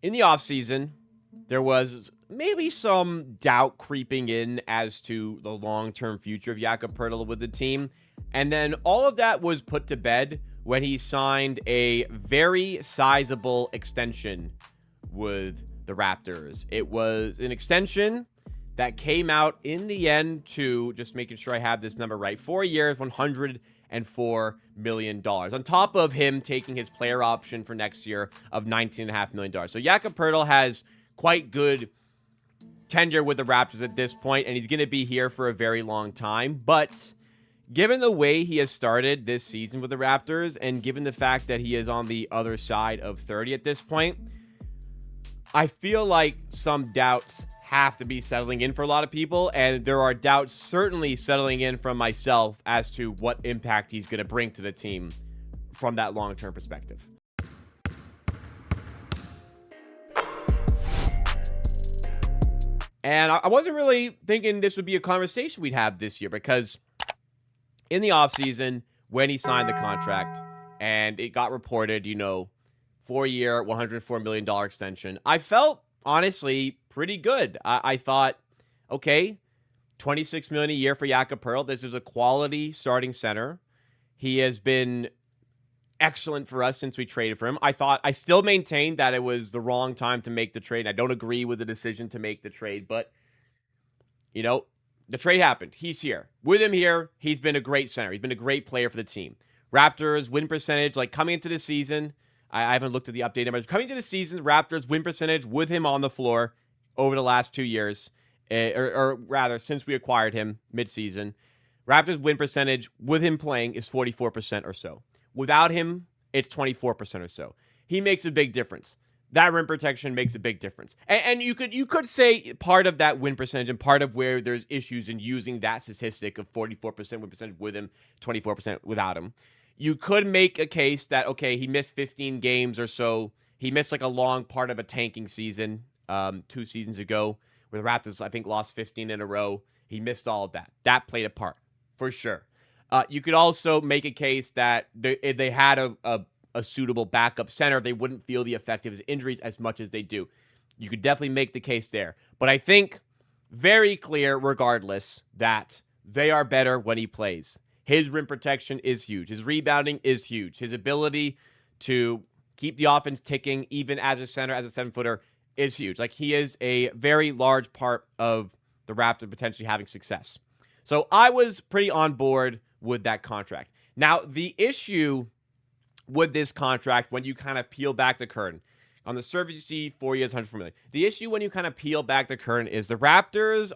In the offseason, there was maybe some doubt creeping in as to the long-term future of Jakob Poeltl with the team. And then all of that was put to bed when he signed a very sizable extension with the Raptors. It was an extension that came out in the end to, just making sure I have this number right, 4 years, $104 million. On top of him taking his player option for next year of $19.5 million. So Jakob Poeltl has quite good tenure with the Raptors at this point, and he's going to be here for a very long time. But given the way he has started this season with the Raptors, and given the fact that he is on the other side of 30 at this point, I feel like some doubts have to be settling in for a lot of people, and there are doubts certainly settling in from myself as to what impact he's going to bring to the team from that long-term perspective. And I wasn't really thinking this would be a conversation we'd have this year, because in the offseason, when he signed the contract and it got reported, 4-year, $104 million extension, I felt honestly pretty good. I thought, okay, $26 million a year for Jakob Poeltl. This is a quality starting center. He has been excellent for us since we traded for him. I still maintain that it was the wrong time to make the trade. I don't agree with the decision to make the trade, but the trade happened. He's here. With him here, he's been a great center. He's been a great player for the team. Raptors win percentage, coming into the season, I haven't looked at the updated numbers. Coming into the season, Raptors win percentage with him on the floor over the last 2 years, or rather, since we acquired him mid-season. Raptors win percentage with him playing is 44% or so. Without him, it's 24% or so. He makes a big difference. That rim protection makes a big difference. And you could say part of that win percentage and part of where there's issues in using that statistic of 44% win percentage with him, 24% without him. You could make a case that, okay, he missed 15 games or so. He missed a long part of a tanking season 2 seasons ago, where the Raptors, I think, lost 15 in a row. He missed all of that. That played a part, for sure. You could also make a case that if they had a suitable backup center, they wouldn't feel the effect of his injuries as much as they do. You could definitely make the case there. But I think very clear, regardless, that they are better when he plays. His rim protection is huge. His rebounding is huge. His ability to keep the offense ticking, even as a center, as a 7-footer, is huge. He is a very large part of the Raptors potentially having success. So I was pretty on board with that contract. Now, the issue with this contract, when you kind of peel back the curtain, on the surface you see 4 years, $104 million. The issue when you kind of peel back the curtain is the Raptors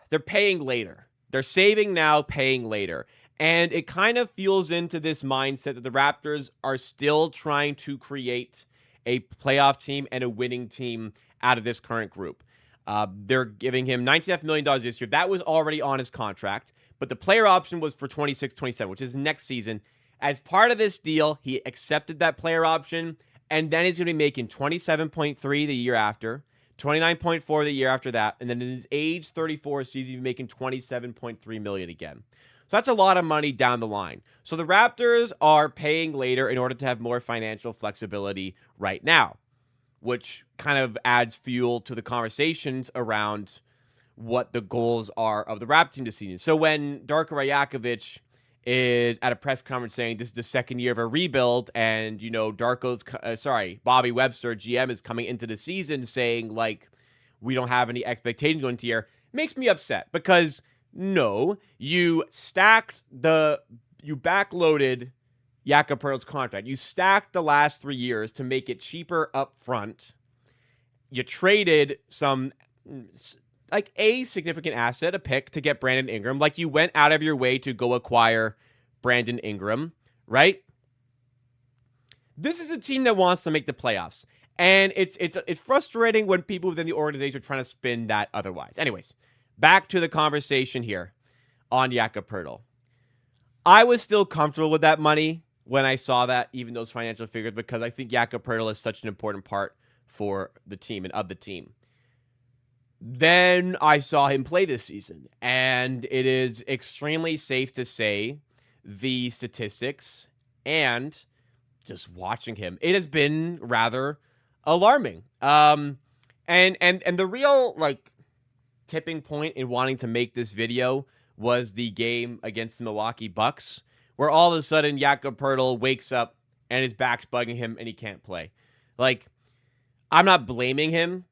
they're paying later. They're saving now, paying later. And it kind of fuels into this mindset that the Raptors are still trying to create a playoff team and a winning team out of this current group. They're giving him $19.5 million this year. That was already on his contract. But the player option was for 26-27, which is next season. As part of this deal, he accepted that player option, and then he's going to be making 27.3 the year after, 29.4 the year after that, and then in his age 34 season, he's making $27.3 million again. So that's a lot of money down the line. So the Raptors are paying later in order to have more financial flexibility right now, which kind of adds fuel to the conversations around what the goals are of the Raptors team this season. So when Darko Rajakovic is at a press conference saying this is the second year of a rebuild, and Bobby Webster, GM, is coming into the season saying we don't have any expectations going into the year, makes me upset, because no, you backloaded Jakob Poeltl's contract. You stacked the last 3 years to make it cheaper up front. You traded some a significant asset, a pick, to get Brandon Ingram. You went out of your way to go acquire Brandon Ingram, right? This is a team that wants to make the playoffs. And it's frustrating when people within the organization are trying to spin that otherwise. Anyways, back to the conversation here on Jakob Poeltl. I was still comfortable with that money when I saw that, even those financial figures, because I think Jakob Poeltl is such an important part for the team and of the team. Then I saw him play this season, and it is extremely safe to say the statistics and just watching him, it has been rather alarming. And the real like tipping point in wanting to make this video was the game against the Milwaukee Bucks, where all of a sudden Jakob Poeltl wakes up and his back's bugging him and he can't play. Like, I'm not blaming him.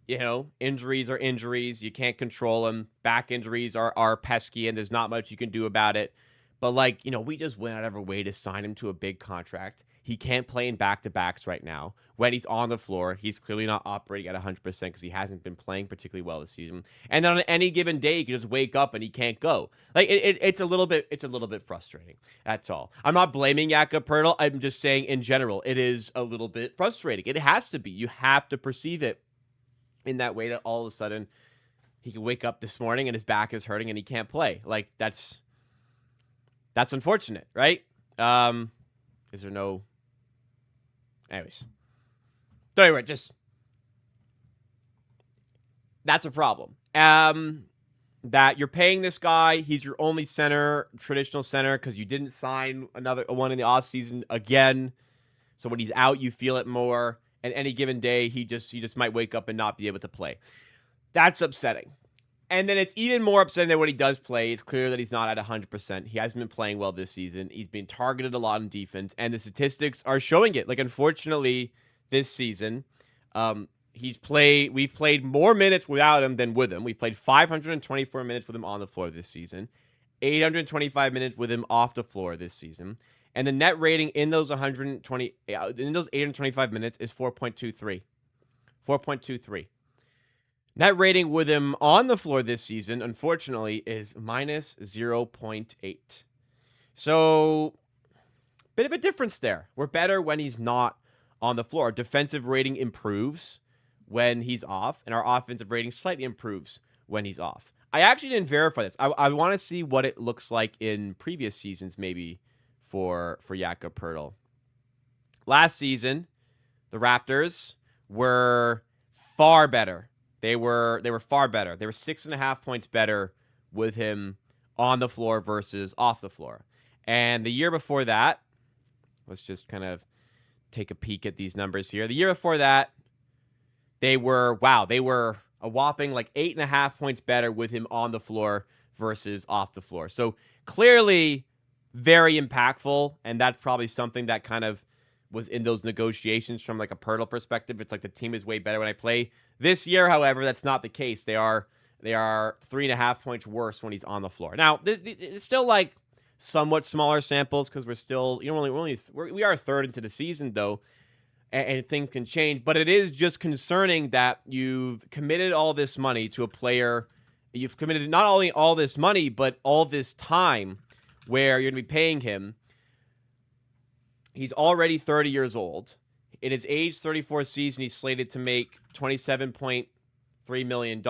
You know, injuries are injuries. You can't control them. Back injuries are pesky, and there's not much you can do about it. But, like, you know, we just went out of our way to sign him to a big contract. He can't play in back-to-backs right now. When he's on the floor, he's clearly not operating at 100% because he hasn't been playing particularly well this season. And then on any given day, he can just wake up and he can't go. Like, it's a little bit frustrating. That's all. I'm not blaming Jakob Poeltl. I'm just saying in general, it is a little bit frustrating. It has to be. You have to perceive it in that way, that all of a sudden he can wake up this morning and his back is hurting and he can't play. Like, that's unfortunate, right? Is there no... Anyways. So anyway, just... That's a problem. That you're paying this guy. He's your only center, traditional center, because you didn't sign another one in the offseason again. So when he's out, you feel it more. And any given day, he just might wake up and not be able to play. That's upsetting. And then it's even more upsetting that when he does play, it's clear that he's not at 100%. He hasn't been playing well this season. He's been targeted a lot in defense, and the statistics are showing it. Like, unfortunately, this season, we've played more minutes without him than with him. We've played 524 minutes with him on the floor this season, 825 minutes with him off the floor this season. And the net rating in those 825 minutes is 4.23. 4.23. Net rating with him on the floor this season, unfortunately, is minus 0.8. So, bit of a difference there. We're better when he's not on the floor. Defensive rating improves when he's off, and our offensive rating slightly improves when he's off. I actually didn't verify this. I want to see what it looks like in previous seasons, maybe, for Jakob Poeltl. Last season, the Raptors were far better. They were far better. They were 6.5 points better with him on the floor versus off the floor. And the year before that, let's just kind of take a peek at these numbers here. The year before that, they were a whopping like 8.5 points better with him on the floor versus off the floor. So clearly very impactful, and that's probably something that kind of was in those negotiations from like a Poeltl perspective. It's like the team is way better when I play. This year, however, that's not the case. They are 3.5 points worse when he's on the floor. Now, it's still like somewhat smaller samples because we're still, we are third into the season though, and things can change. But it is just concerning that you've committed all this money to a player. You've committed not only all this money, but all this time where you're going to be paying him. He's already 30 years old. In his age 34 season, he's slated to make $27.3 million.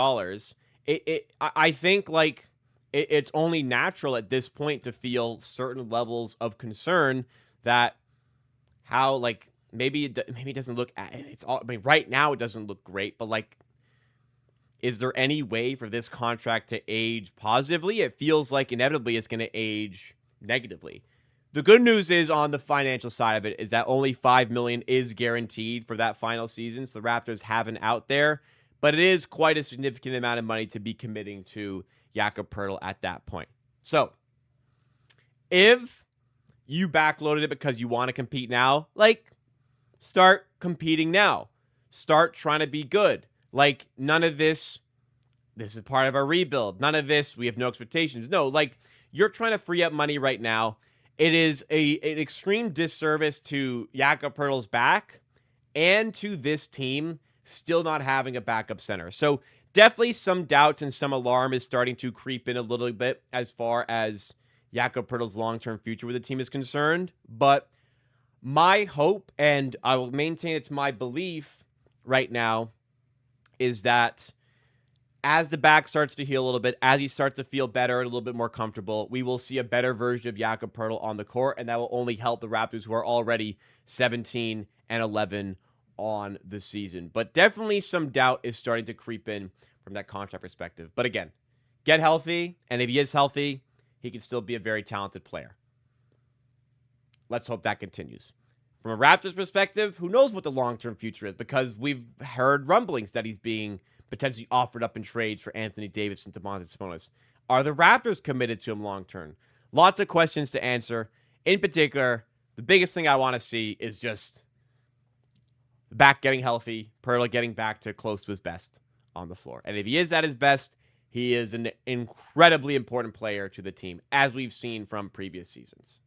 I think like it's only natural at this point to feel certain levels of concern that how like maybe it doesn't look. It's all. I mean, right now it doesn't look great, but like, is there any way for this contract to age positively? It feels like inevitably it's going to age negatively. The good news is on the financial side of it is that only $5 million is guaranteed for that final season. So the Raptors have an out there, but it is quite a significant amount of money to be committing to Jakob Poeltl at that point. So if you backloaded it because you want to compete now, like start competing now. Start trying to be good. Like none of this is part of our rebuild. None of this, we have no expectations. No, like you're trying to free up money right now. It is an extreme disservice to Jakob Poeltl's back and to this team still not having a backup center. So definitely some doubts and some alarm is starting to creep in a little bit as far as Jakob Poeltl's long-term future with the team is concerned. But my hope, and I will maintain it's my belief right now, is that as the back starts to heal a little bit, as he starts to feel better and a little bit more comfortable, we will see a better version of Jakob Poeltl on the court, and that will only help the Raptors, who are already 17-11 on the season. But definitely some doubt is starting to creep in from that contract perspective. But again, get healthy, and if he is healthy, he can still be a very talented player. Let's hope that continues. From a Raptors perspective, who knows what the long-term future is, because we've heard rumblings that he's being potentially offered up in trades for Anthony Davis and Domantas Sabonis. Are the Raptors committed to him long-term? Lots of questions to answer. In particular, the biggest thing I want to see is just back getting healthy, Poeltl getting back to close to his best on the floor. And if he is at his best, he is an incredibly important player to the team, as we've seen from previous seasons.